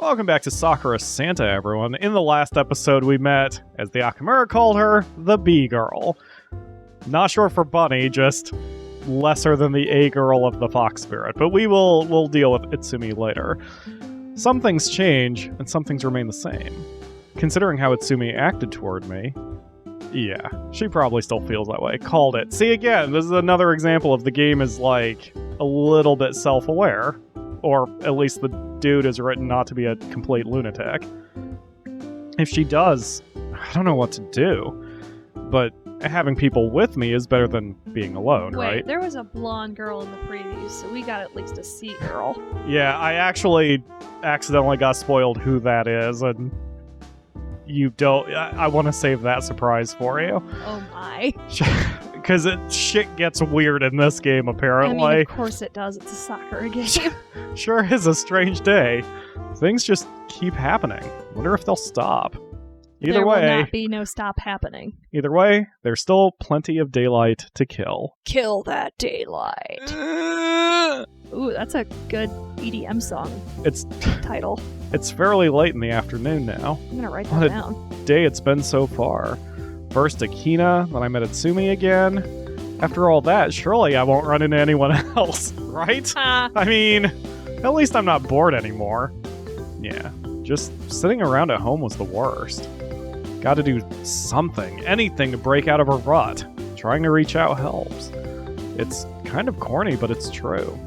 Welcome back to Sakura Santa, everyone. In the last episode, we met, as the Akamura called her, the B-girl. Not short for bunny, just lesser than the A-girl of the fox spirit, but we'll deal with Itsumi later. Some things change, and some things remain the same. Considering how Itsumi acted toward me, yeah, she probably still feels that way. Called it. See, again, this is another example of the game is, like, a little bit self-aware. Or at least the dude is written not to be a complete lunatic. If she does, I don't know what to do. But having people with me is better than being alone, right? Wait, there was a blonde girl in the previews, so we got at least a C-girl. Yeah, I actually accidentally got spoiled who that is, and you don't... I want to save that surprise for you. Oh my. Because shit gets weird in this game, apparently. I mean, of course it does. It's a Sakura game. Sure is a strange day. Things just keep happening. Wonder if they'll stop. Either way... There will not be no stop happening. Either way, there's still plenty of daylight to kill. Kill that daylight. Ooh, that's a good EDM song It's title. It's fairly late in the afternoon now. I'm gonna write What that a down. day it's been so far. First Akina, then I met Itsumi again. After all that, surely I won't run into anyone else, right? I mean, at least I'm not bored anymore. Yeah, just sitting around at home was the worst. Gotta do something, anything to break out of a rut. Trying to reach out helps. It's kind of corny, but it's true.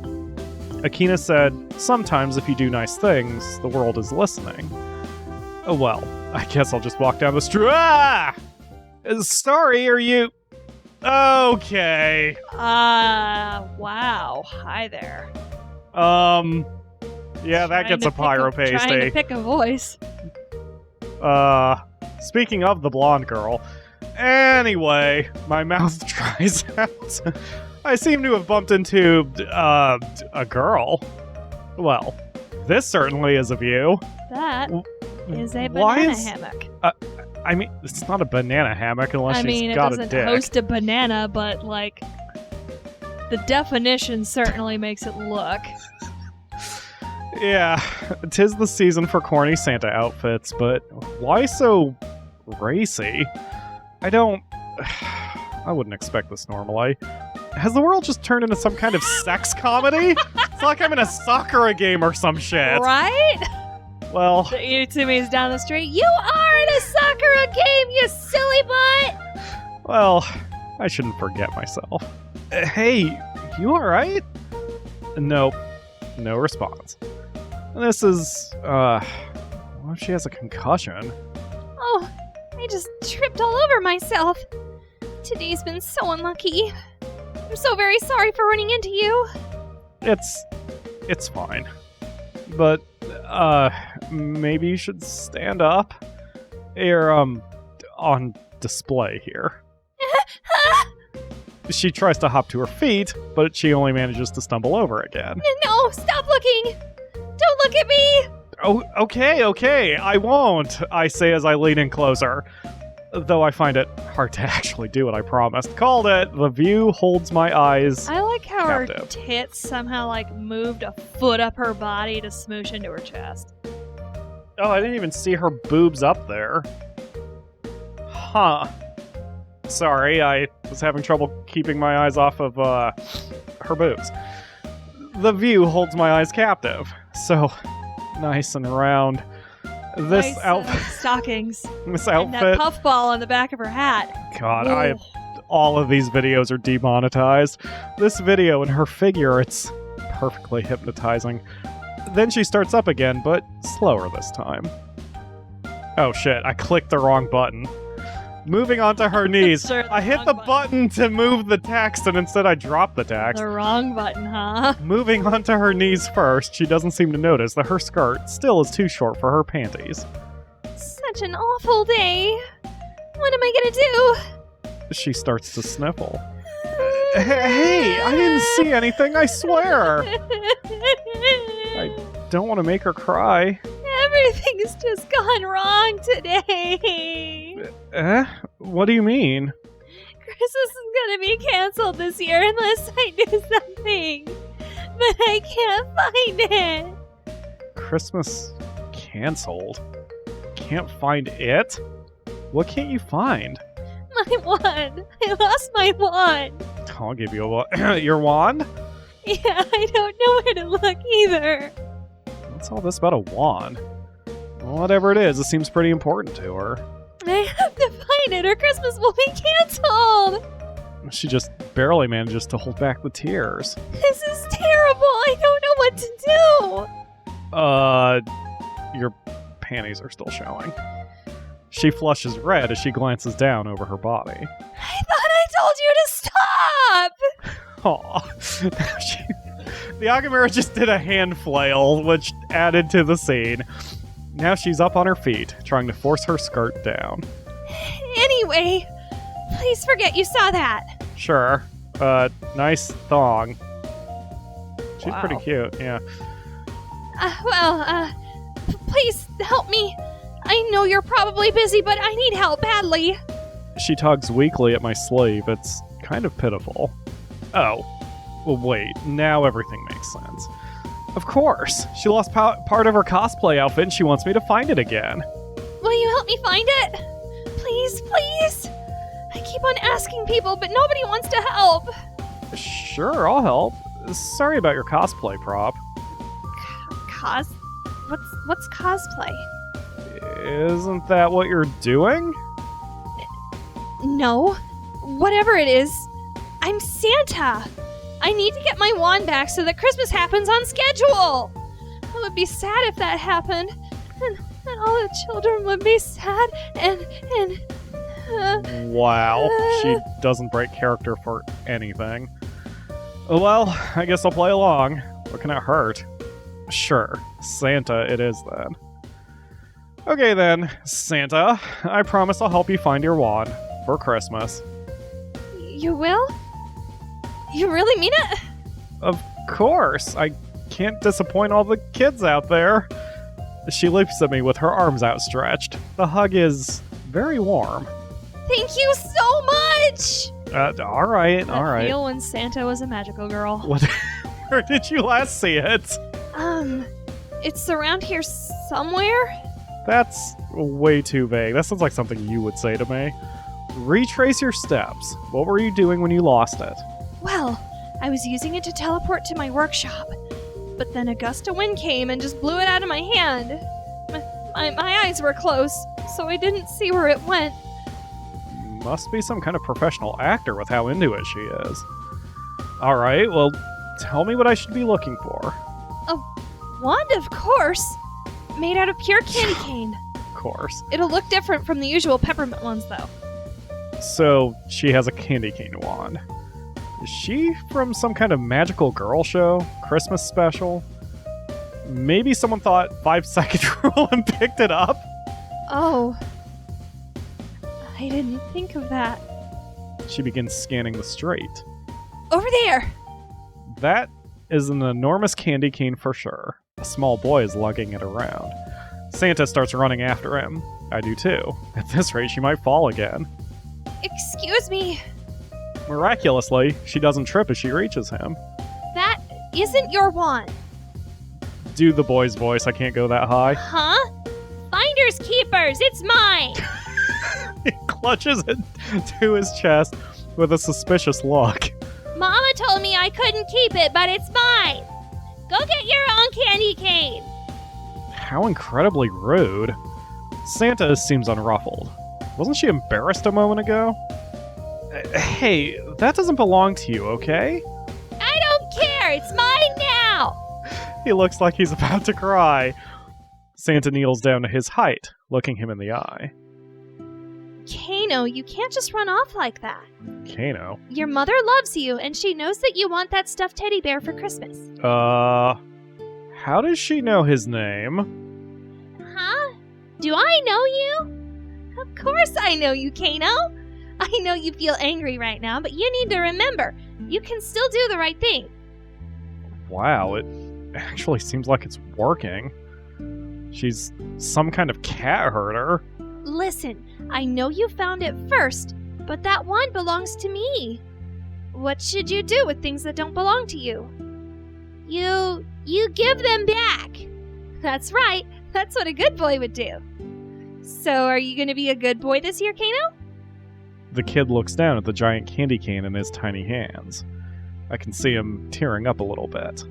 Akina said, sometimes if you do nice things, the world is listening. Oh well, I guess I'll just walk down the street. Ah! Sorry, are you... Okay. Wow. Hi there. Yeah, that gets a pyro pasty. Trying to pick a voice. Speaking of the blonde girl. Anyway, my mouth dries out. I seem to have bumped into, a girl. Well, this certainly is a view. That is a Why banana is- hammock. I mean, it's not a banana hammock unless she's It got a doesn't dick. host a banana, but, like, the definition certainly makes it look. Yeah, 'tis the season for corny Santa outfits, but why so racy? I wouldn't expect this normally. Has the world just turned into some kind of sex comedy? It's like I'm in a Sakura game or some shit. Right? Well, The Itsumi's down the street. You are in a Sakura game, you silly butt! well, I shouldn't forget myself. Hey, you alright? Nope. No response. This is, what if she has a concussion? Oh, I just tripped all over myself. Today's been so unlucky. I'm so very sorry for running into you. It's fine. But, maybe you should stand up. You're, on display here. She tries to hop to her feet, but she only manages to stumble over again. No, stop looking! Don't look at me! Oh, okay, I won't, I say as I lean in closer. Though I find it hard to actually do what I promised. Called it! The view holds my eyes. I like how her Captive. tits somehow, like, moved a foot up her body to smoosh into her chest. Oh, I didn't even see her boobs up there. Huh. Sorry, I was having trouble keeping my eyes off of, her boobs. The view holds my eyes captive. So, nice and round. This Nice, outfit... stockings. This And that outfit... puffball on the back of her hat. God, Ooh. all of these videos are demonetized. This video and her figure, it's perfectly hypnotizing. Then she starts up again, but slower this time. Oh shit, I clicked the wrong button. Moving onto her knees. Sure, the I hit wrong the button. button to move the text, and instead I dropped the text. The wrong button, huh? Moving onto her knees first, she doesn't seem to notice that her skirt still is too short for her panties. Such an awful day. What am I gonna do? She starts to sniffle. Hey, I didn't see anything, I swear! I don't want to make her cry. Everything's just gone wrong today. What do you mean? Christmas is gonna be canceled this year unless I do something. But I can't find it. Christmas Cancelled. Can't find it? What can't you find? My wand! I lost my wand! I'll give you your wand? Yeah, I don't know where to look either. What's all this about a wand? Whatever it is, it seems pretty important to her. I have to find it or Christmas will be canceled! She just barely manages to hold back the tears. This is terrible! I don't know what to do! Your panties are still showing. She flushes red as she glances down over her body. I thought I told you to stop! Aw. The Akamura just did a hand flail, which added to the scene. Now she's up on her feet, trying to force her skirt down. Anyway, please forget you saw that. Sure. Nice thong. She's Wow. pretty cute, yeah. Please help me. I know you're probably busy, but I need help badly. She tugs weakly at my sleeve. It's kind of pitiful. Oh. Well, wait. Now everything makes sense. Of course. She lost part of her cosplay outfit and she wants me to find it again. Will you help me find it? Please, please. I keep on asking people, but nobody wants to help. Sure, I'll help. Sorry about your cosplay prop. What's cosplay? Isn't that what you're doing? No. Whatever it is, I'm Santa. I need to get my wand back so that Christmas happens on schedule. It would be sad if that happened. And all the children would be sad and Wow, she doesn't break character for anything. Well, I guess I'll play along. What can it hurt? Sure, Santa it is then. Okay then, Santa, I promise I'll help you find your wand for Christmas. You will? You really mean it? Of course, I can't disappoint all the kids out there. She leaps at me with her arms outstretched. The hug is very warm. Thank you so much! All right. Feel when Santa was a magical girl. What? Where did you last see it? It's around here somewhere? That's way too vague. That sounds like something you would say to me. Retrace your steps. What were you doing when you lost it? Well, I was using it to teleport to my workshop, but then a gust of wind came and just blew it out of my hand. My eyes were closed, so I didn't see where it went. Must be some kind of professional actor with how into it she is. Alright, well, tell me what I should be looking for. Wand, of course! Made out of pure candy cane. Of course. It'll look different from the usual peppermint ones, though. So, she has a candy cane wand. Is she from some kind of magical girl show? Christmas special? Maybe someone thought 5-second rule and picked it up? Oh. I didn't think of that. She begins scanning the street. Over there! That is an enormous candy cane for sure. A small boy is lugging it around. Santa starts running after him. I do too. At this rate, she might fall again. Excuse me. Miraculously, she doesn't trip as she reaches him. That isn't your wand. Do the boy's voice, I can't go that high. Huh? Finders keepers, it's mine! He clutches it to his chest with a suspicious look. Mama told me I couldn't keep it, but it's mine! Go get your own candy cane! How incredibly rude. Santa seems unruffled. Wasn't she embarrassed a moment ago? Hey, that doesn't belong to you, okay? I don't care, it's mine now! He looks like he's about to cry. Santa kneels down to his height, looking him in the eye. Kano, you can't just run off like that. Kano? Your mother loves you, and she knows that you want that stuffed teddy bear for Christmas. How does she know his name? Huh? Do I know you? Of course I know you, Kano. I know you feel angry right now, but you need to remember, you can still do the right thing. Wow, it actually seems like it's working. She's some kind of cat herder. Listen, I know you found it first, but that wand belongs to me. What should you do with things that don't belong to you? You give them back. That's right, That's what a good boy would do. So are you going to be a good boy this year, Kano? The kid looks down at the giant candy cane in his tiny hands. I can see him tearing up a little bit.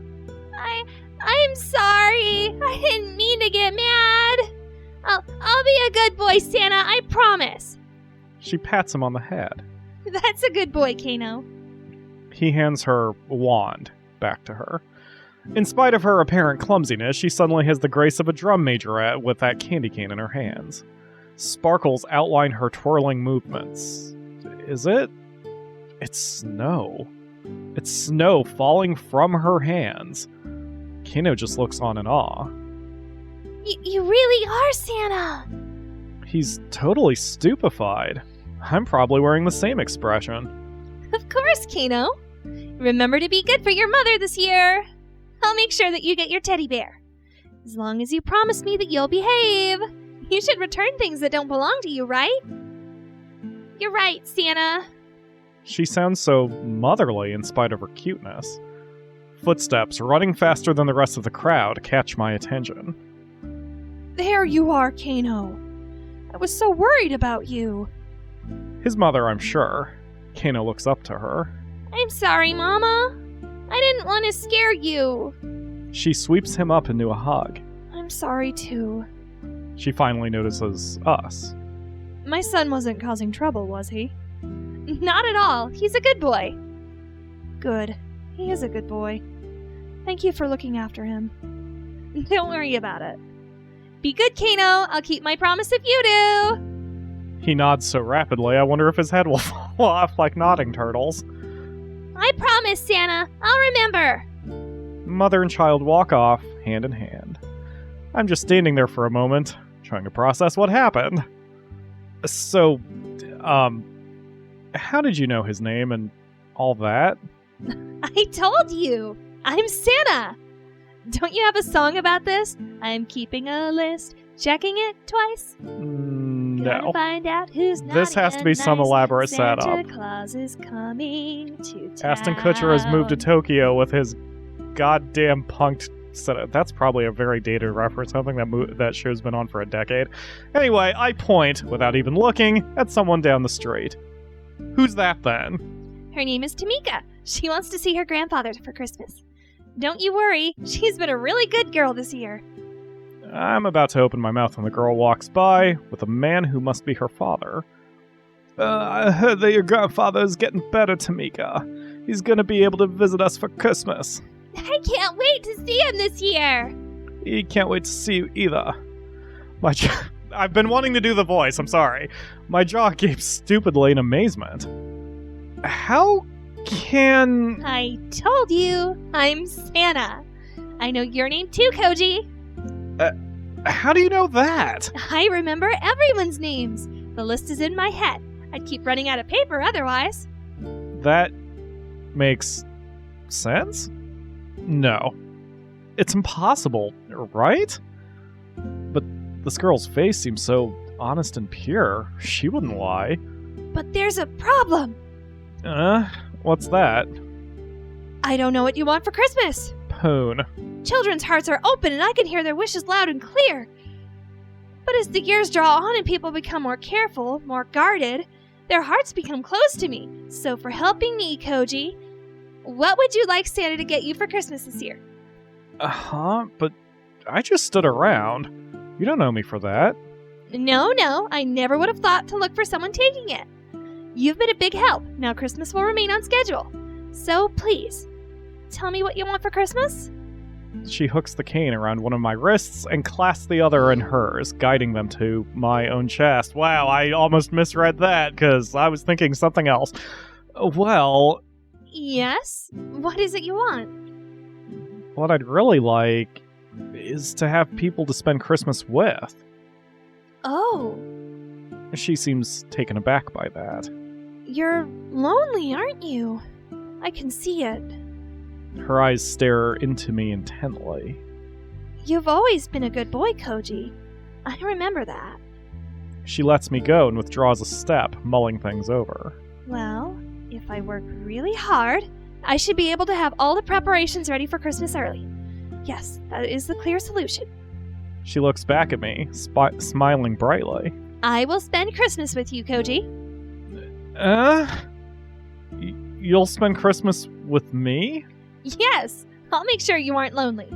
I'm sorry. I didn't mean to get mad. I'll be a good boy, Santa, I promise. She pats him on the head. That's a good boy, Kano. He hands her a wand back to her. In spite of her apparent clumsiness, she suddenly has the grace of a drum majorette with that candy cane in her hands. Sparkles outline her twirling movements. Is it? It's snow. It's snow falling from her hands. Kano just looks on in awe. You really are Santa! He's totally stupefied. I'm probably wearing the same expression. Of course, Kano. Remember to be good for your mother this year. I'll make sure that you get your teddy bear. As long as you promise me that you'll behave. You should return things that don't belong to you, right? You're right, Santa. She sounds so motherly in spite of her cuteness. Footsteps, running faster than the rest of the crowd, catch my attention. There you are, Kano. I was so worried about you. His mother, I'm sure. Kano looks up to her. I'm sorry, Mama. I didn't want to scare you. She sweeps him up into a hug. I'm sorry, too. She finally notices us. My son wasn't causing trouble, was he? Not at all. He's a good boy. Good. He is a good boy. Thank you for looking after him. Don't worry about it. Be good, Kano. I'll keep my promise if you do. He nods so rapidly, I wonder if his head will fall off like nodding turtles. I promise, Santa. I'll remember. Mother and child walk off, hand in hand. I'm just standing there for a moment, trying to process what happened. So, how did you know his name and all that? I told you. I'm Santa. Don't you have a song about this? I'm keeping a list, checking it twice. No. Gotta find out who's This has to be some elaborate Santa setup. Claus is coming to town. Ashton Kutcher has moved to Tokyo with his goddamn punked setup. That's probably a very dated reference, something that show's been on for a decade. Anyway, I point, without even looking, at someone down the street. Who's that then? Her name is Tamika. She wants to see her grandfather for Christmas. Don't you worry. She's been a really good girl this year. I'm about to open my mouth when the girl walks by with a man who must be her father. I heard that your grandfather is getting better, Tamika. He's gonna be able to visit us for Christmas. I can't wait to see him this year. He can't wait to see you either. I've been wanting to do the voice, I'm sorry. My jaw gaped stupidly in amazement. How can... I told you, I'm Santa. I know your name too, Koji. How do you know that? I remember everyone's names. The list is in my head. I'd keep running out of paper otherwise. That makes sense? No. It's impossible, right? But this girl's face seems so honest and pure. She wouldn't lie. But there's a problem. What's that? I don't know what you want for Christmas. Poon. Children's hearts are open and I can hear their wishes loud and clear. But as the years draw on and people become more careful, more guarded, their hearts become closed to me. So for helping me, Koji, what would you like Santa to get you for Christmas this year? But I just stood around. You don't know me for that. No, I never would have thought to look for someone taking it. You've been a big help. Now Christmas will remain on schedule. So please, tell me what you want for Christmas? She hooks the cane around one of my wrists and clasps the other in hers, guiding them to my own chest. Wow, I almost misread that because I was thinking something else. Well... Yes? What is it you want? What I'd really like is to have people to spend Christmas with. Oh. She seems taken aback by that. You're lonely, aren't you? I can see it. Her eyes stare into me intently. You've always been a good boy, Koji. I remember that. She lets me go and withdraws a step, mulling things over. Well, if I work really hard, I should be able to have all the preparations ready for Christmas early. Yes, that is the clear solution. She looks back at me, smiling brightly. I will spend Christmas with you, Koji. You'll spend Christmas with me? Yes, I'll make sure you aren't lonely.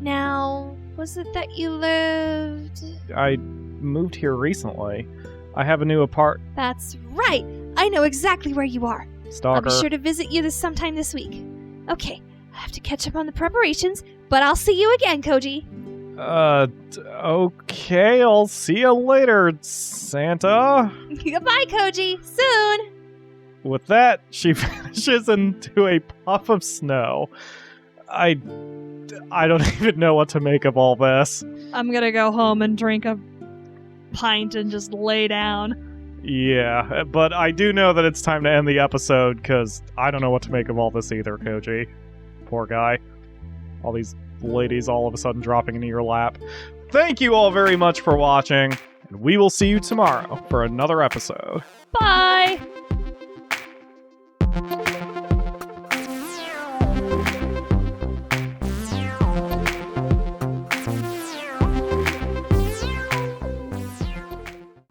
Now, was it that you lived... I moved here recently. I have a new apartment. That's right. I know exactly where you are. Stalker. I'll be sure to visit you sometime this week. Okay, I have to catch up on the preparations, but I'll see you again, Koji. Okay, I'll see you later, Santa. Goodbye, Koji. Soon. With that, she vanishes into a puff of snow. I don't even know what to make of all this. I'm gonna go home and drink a pint and just lay down. Yeah, but I do know that it's time to end the episode, because I don't know what to make of all this either, Koji. Poor guy. All these ladies all of a sudden dropping into your lap. Thank you all very much for watching, and we will see you tomorrow for another episode. Bye!